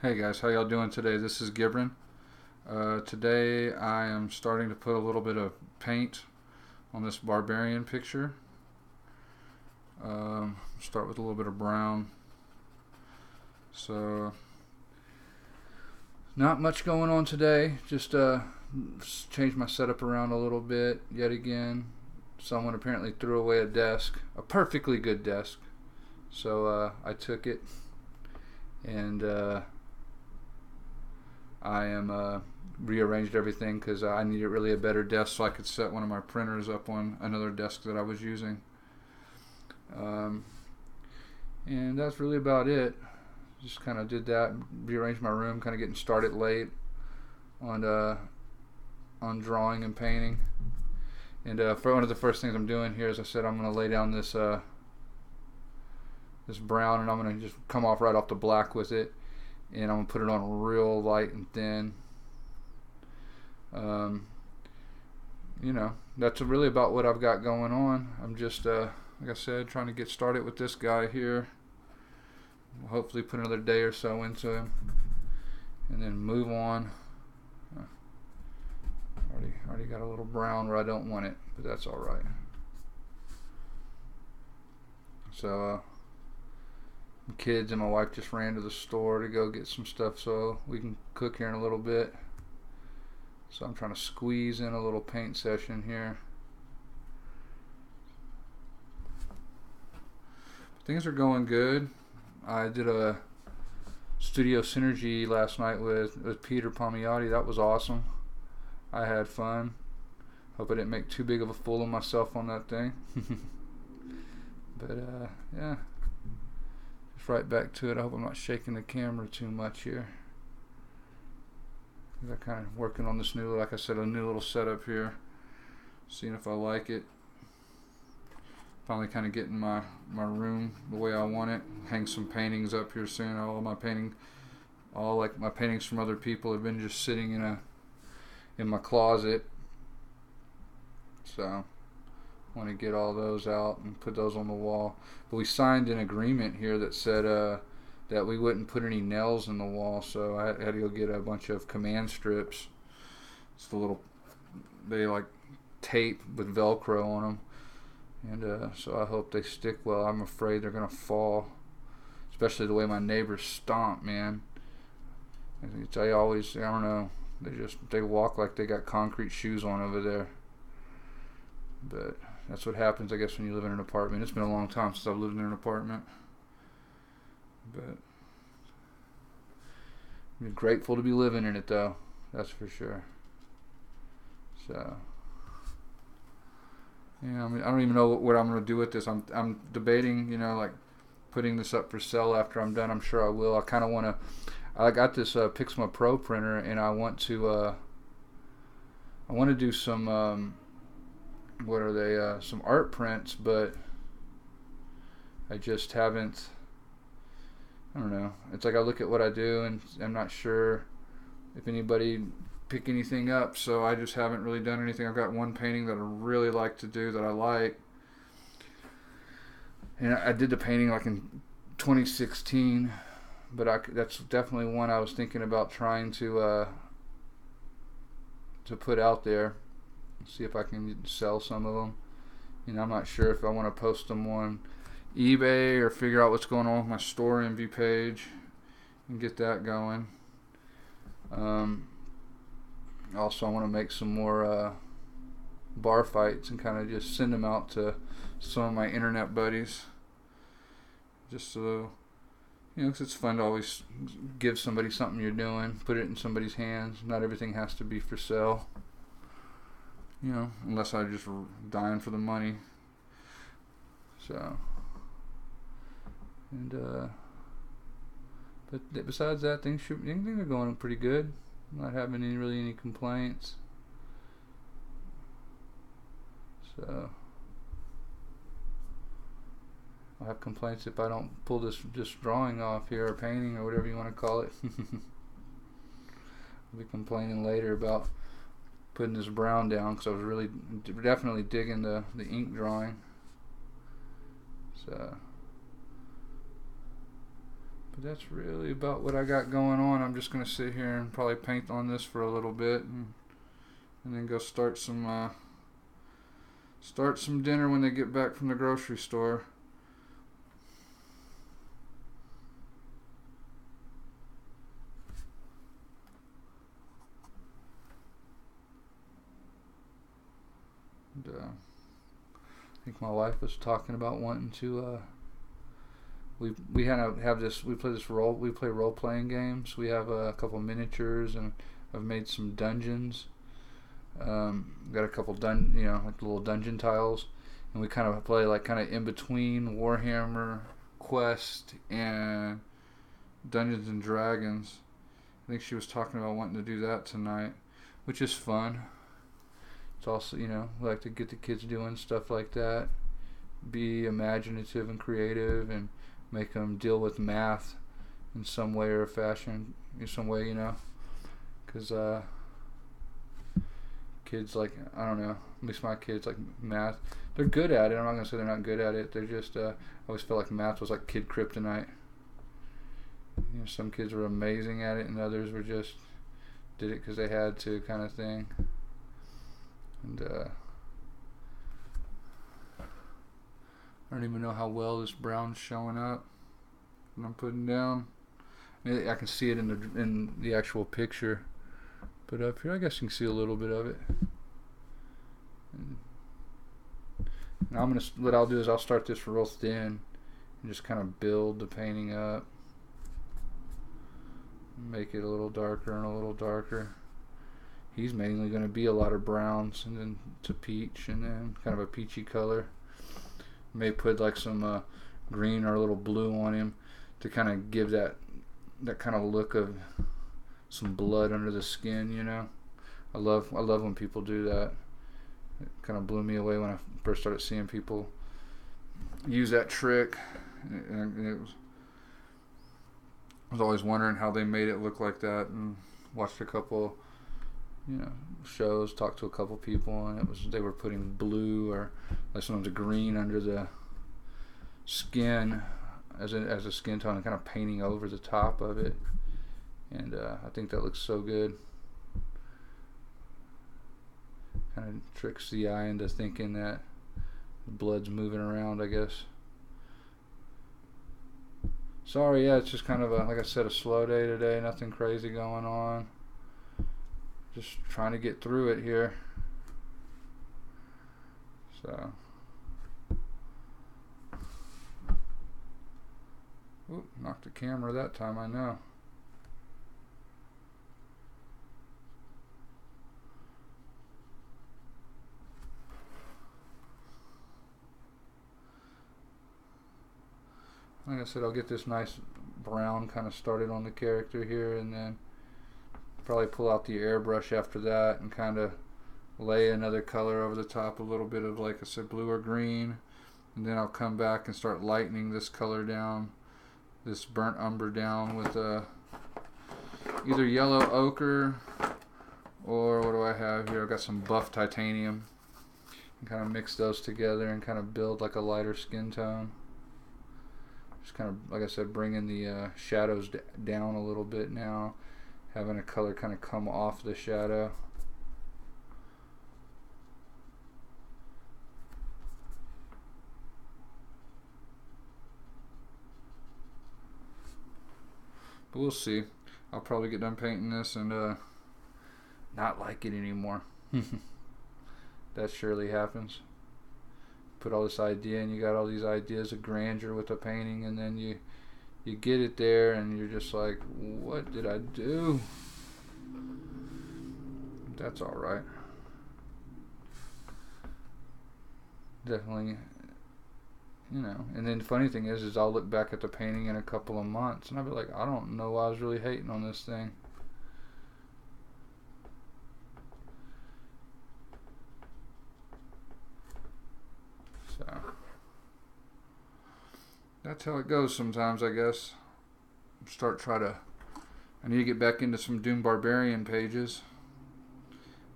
Hey guys, how y'all doing today? This is Gibran. Today I am starting to put a little bit of paint on this barbarian picture. Start with a little bit of brown. So, not much going on today. Just change my setup around a little bit yet again. Someone apparently threw away a desk, a perfectly good desk. So I took it and I am rearranged everything because I needed really a better desk so I could set one of my printers up on another desk that I was using. And that's really about it. Just kind of did that, rearranged my room, kind of getting started late on drawing and painting. And for one of the first things I'm doing here, as I said, I'm going to lay down this this brown, and I'm going to just come off right off the black with it, and I'm going to put it on real light and thin. You know, that's really about what I've got going on. I'm just, like I said, trying to get started with this guy here. We'll hopefully put another day or so into him, and then move on. Already got a little brown where I don't want it, but that's all right. So, the kids and my wife just ran to the store to go get some stuff so we can cook here in a little bit. So I'm trying to squeeze in a little paint session here. Things are going good. I did a studio synergy last night with Peter Palmiotti. That was awesome. I had fun. Hope I didn't make too big of a fool of myself on that thing. But yeah, just right back to it. I hope I'm not shaking the camera too much here. I'm kind of working on this new, like I said, a new little setup here. Seeing if I like it. Finally kind of getting my room the way I want it. Hang some paintings up here soon. All my paintings from other people have been just sitting in my closet. So I want to get all those out and put those on the wall. But we signed an agreement here that said that we wouldn't put any nails in the wall, so I had to go get a bunch of command strips. It's they like tape with Velcro on them. And so I hope they stick well. I'm afraid they're going to fall, especially the way my neighbors stomp, man. I don't know, they walk like they got concrete shoes on over there. But that's what happens, I guess, when you live in an apartment. It's been a long time since I've lived in an apartment. But I'm grateful to be living in it, though. That's for sure. So, yeah, I mean, I don't even know what I'm going to do with this. I'm debating, like putting this up for sale after I'm done. I'm sure I will. I kind of want to. I got this Pixma Pro printer, and I want to do some what are they? Some art prints, but I just haven't. I don't know. It's like I look at what I do, and I'm not sure if anybody pick anything up, so I just haven't really done anything. I've got one painting that I really like to do that I like, and I did the painting like in 2016, but that's definitely one I was thinking about trying to put out there, see if I can sell some of them. I'm not sure if I want to post them on eBay or figure out what's going on with my store envy page and get that going. Also, I want to make some more bar fights and kind of just send them out to some of my internet buddies, just so, 'cause it's fun to always give somebody something you're doing, put it in somebody's hands. Not everything has to be for sale, unless I'm just dying for the money. So, and but besides that, things are going pretty good. I'm not having any complaints. So I'll have complaints if I don't pull this drawing off here, or painting, or whatever you want to call it. I'll be complaining later about putting this brown down, because I was really definitely digging the ink drawing. So, But that's really about what I got going on. I'm just going to sit here and probably paint on this for a little bit and then go start some dinner when they get back from the grocery store. And, I think my wife was talking about wanting to we play role playing games. We have a couple miniatures, and I've made some dungeons. Got a couple like little dungeon tiles, and we kind of play like kind of in between Warhammer Quest and Dungeons and Dragons. I think she was talking about wanting to do that tonight, which is fun. It's also, we like to get the kids doing stuff like that, be imaginative and creative, and make them deal with math in some way or fashion, in some way, because kids like, I don't know, at least my kids like math. They're good at it. I'm not going to say they're not good at it. They're just, I always felt like math was like kid kryptonite. Some kids were amazing at it, and others were just did it because they had to, kind of thing. And I don't even know how well this brown's showing up when I'm putting down. I can see it in the actual picture, but up here I guess you can see a little bit of it. And now what I'll do is I'll start this real thin and just kind of build the painting up, make it a little darker and a little darker. He's mainly going to be a lot of browns, and then to peach, and then kind of a peachy color. May put like some green or a little blue on him to kind of give that kind of look of some blood under the skin. I love when people do that. It kind of blew me away when I first started seeing people use that trick, and I was always wondering how they made it look like that, and watched a couple shows, talked to a couple people, and they were putting blue or like sometimes green under the skin as a skin tone and kind of painting over the top of it, and I think that looks so good. Kind of tricks the eye into thinking that the blood's moving around, I guess. Sorry, yeah, it's just kind of like I said, a slow day today, nothing crazy going on. Just trying to get through it here. So, oop, knocked the camera that time, I know. Like I said, I'll get this nice brown kind of started on the character here, and then probably pull out the airbrush after that and kind of lay another color over the top, a little bit of, like I said, blue or green, and then I'll come back and start lightening this color down, this burnt umber down with either yellow ochre, or what do I have here? I've got some buff titanium, and kind of mix those together and kind of build like a lighter skin tone. Just kind of, like I said, bringing the shadows down a little bit now, having a color kind of come off the shadow. But we'll see. I'll probably get done painting this and not like it anymore. That surely happens. Put all this idea, and you got all these ideas of grandeur with a painting, and then you get it there and you're just like, what did I do? That's alright. Definitely, and then the funny thing is I'll look back at the painting in a couple of months and I'll be like, I don't know why I was really hating on this thing. So that's how it goes sometimes, I guess. I need to get back into some Doom Barbarian pages.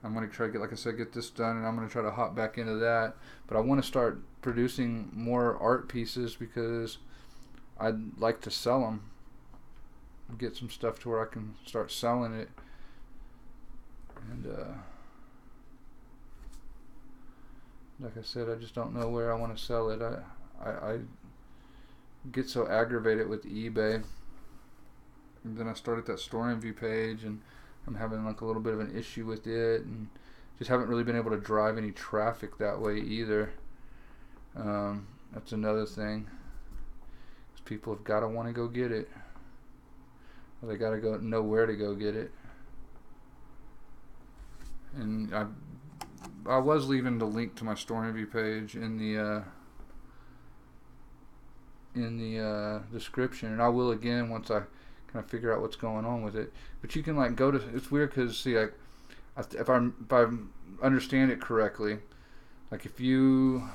I'm going to try to get this done, and I'm going to try to hop back into that. But I want to start producing more art pieces because I'd like to sell them. get some stuff to where I can start selling it. And like I said, I just don't know where I want to sell it. I get so aggravated with eBay. And then I started that store envy page, and I'm having like a little bit of an issue with it, and just haven't really been able to drive any traffic that way either. That's another thing. People have got to want to go get it. Or they got to know where to go get it. And I was leaving the link to my store envy page in the description, and I will again once I kind of figure out what's going on with it. But you can like go to, it's weird because see, like if I understand it correctly, like if you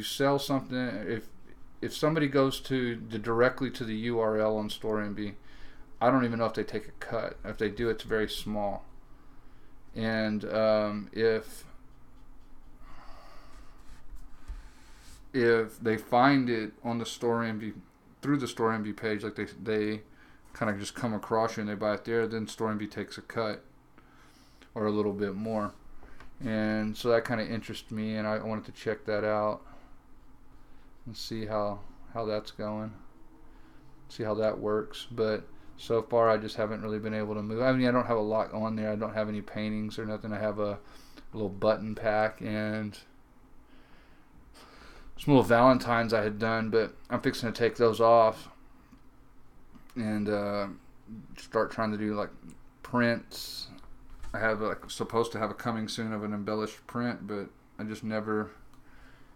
sell something, if somebody goes directly to the URL on store envy, I don't even know if they take a cut. If they do, it's very small. And if they find it on the store envy through the store envy page, like they kind of just come across you and they buy it there, then store envy takes a cut or a little bit more. And so that kind of interests me, and I wanted to check that out and see how that's going, see how that works. But so far I just haven't really been able to move. I mean, I don't have a lot on there. I don't have any paintings or nothing. I have a little button pack and some little Valentines I had done, but I'm fixing to take those off and start trying to do like prints. I have supposed to have a coming soon of an embellished print, but I just never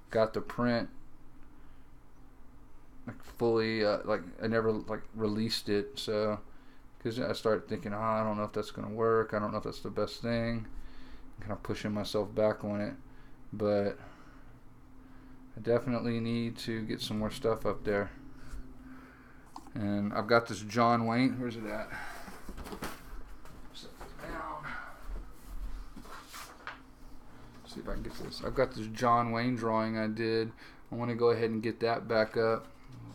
got the print like fully, like I never like released it. So because I started thinking, I don't know if that's gonna work, I don't know if that's the best thing, I'm kind of pushing myself back on it. But I definitely need to get some more stuff up there. And I've got this John Wayne, where's it at? Set this down. See if I can get this. I've got this John Wayne drawing I did. I want to go ahead and get that back up.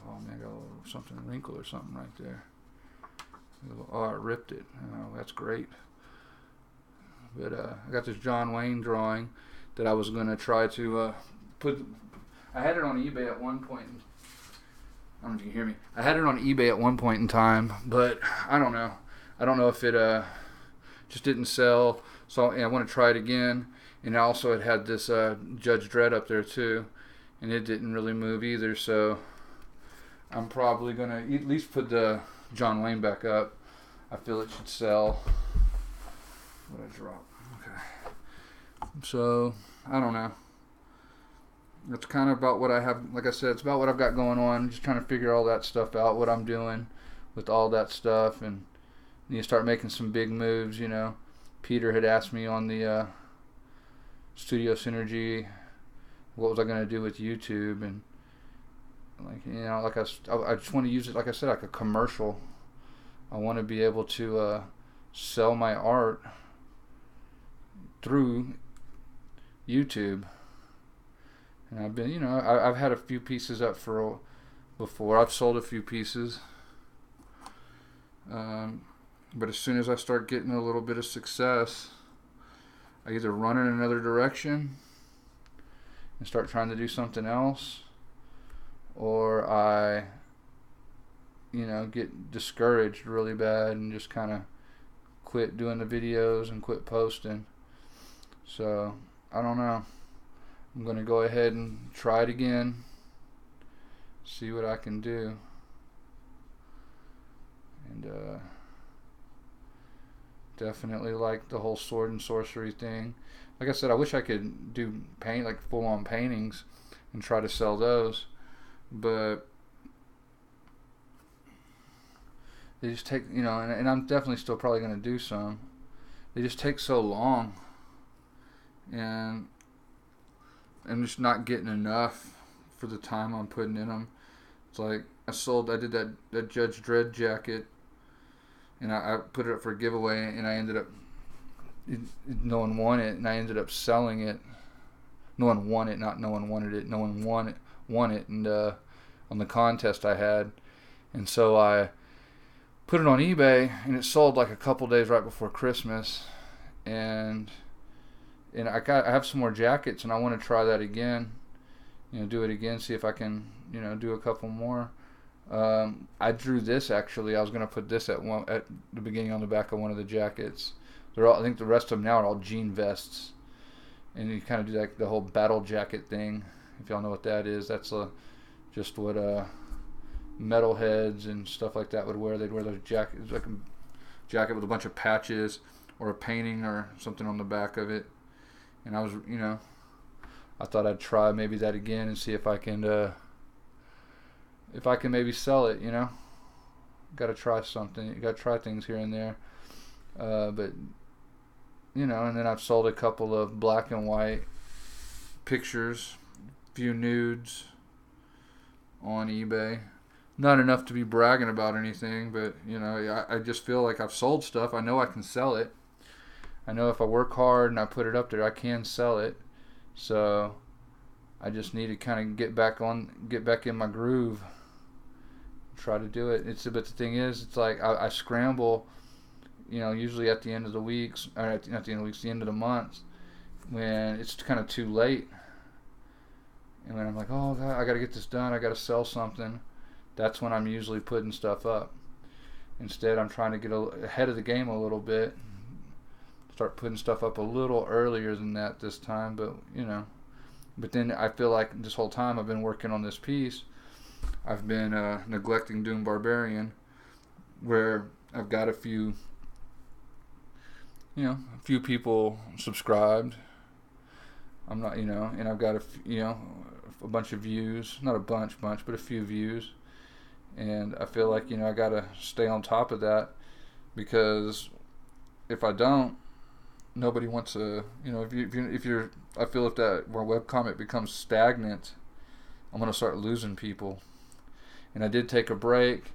Oh man, I got a little something wrinkle or something right there. Oh, I ripped it. Oh, that's great. But I got this John Wayne drawing that I was going to try to put. I had it on eBay at one point. I don't know if you can hear me. I had it on eBay at one point in time, but I don't know. I don't know if it just didn't sell. So I want to try it again. And also it had this Judge Dredd up there too, and it didn't really move either. So I'm probably going to at least put the John Wayne back up. I feel it should sell. What I drop? Okay. So I don't know. It's kind of about what I have. Like I said, it's about what I've got going on. Just trying to figure all that stuff out. What I'm doing with all that stuff, and you start making some big moves. You know, Peter had asked me on the Studio Synergy, what was I going to do with YouTube, and like like I just want to use it. Like I said, like a commercial. I want to be able to sell my art through YouTube. And I've been, I've had a few pieces up before. I've sold a few pieces. But as soon as I start getting a little bit of success, I either run in another direction and start trying to do something else, or I, get discouraged really bad and just kind of quit doing the videos and quit posting. So, I don't know. I'm going to go ahead and try it again, see what I can do. And definitely like the whole sword and sorcery thing. Like I said, I wish I could do like full-on paintings and try to sell those, but they just take, and I'm definitely still probably going to do some. They just take so long, and I'm just not getting enough for the time I'm putting in them. It's like I did that Judge Dredd jacket, and I put it up for a giveaway, and I ended up, no one wanted it, and I ended up selling it. No one won it, not no one wanted it. No one won it, and on the contest I had, and so I put it on eBay, and it sold like a couple days right before Christmas. And I have some more jackets, and I want to try that again. Do it again, see if I can, do a couple more. I drew this actually. I was gonna put this at the beginning on the back of one of the jackets. I think the rest of them now are all jean vests, and you kind of do like the whole battle jacket thing. If y'all know what that is, that's just what metalheads and stuff like that would wear. They'd wear those jackets, like a jacket with a bunch of patches or a painting or something on the back of it. And I was, I thought I'd try maybe that again and see if I can maybe sell it. Got to try something. You got to try things here and there. But and then I've sold a couple of black and white pictures, few nudes on eBay. Not enough to be bragging about anything, but I just feel like I've sold stuff. I know I can sell it. I know if I work hard and I put it up there, I can sell it. So I just need to kind of get back in my groove, try to do it. But the thing is, it's like I scramble, usually at the end of the weeks, or not the end of the weeks, the end of the month, when it's kind of too late. And when I'm like, oh God, I got to get this done, I got to sell something. That's when I'm usually putting stuff up. Instead, I'm trying to get ahead of the game a little bit. Start putting stuff up a little earlier than that this time, but but then I feel like this whole time I've been working on this piece, I've been neglecting doing Barbarian, where I've got a few people subscribed. I'm not, and I've got a bunch of views, not a bunch, but a few views, and I feel like I gotta stay on top of that, because if I don't, nobody wants to, I feel if that webcomic becomes stagnant, I'm going to start losing people. And I did take a break,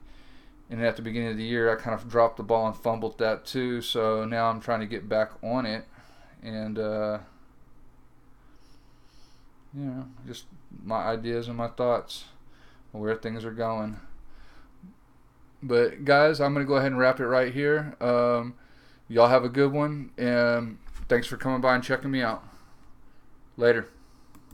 and at the beginning of the year, I kind of dropped the ball and fumbled that too, so now I'm trying to get back on it, and, just my ideas and my thoughts on where things are going. But guys, I'm going to go ahead and wrap it right here. Y'all have a good one, and thanks for coming by and checking me out. Later.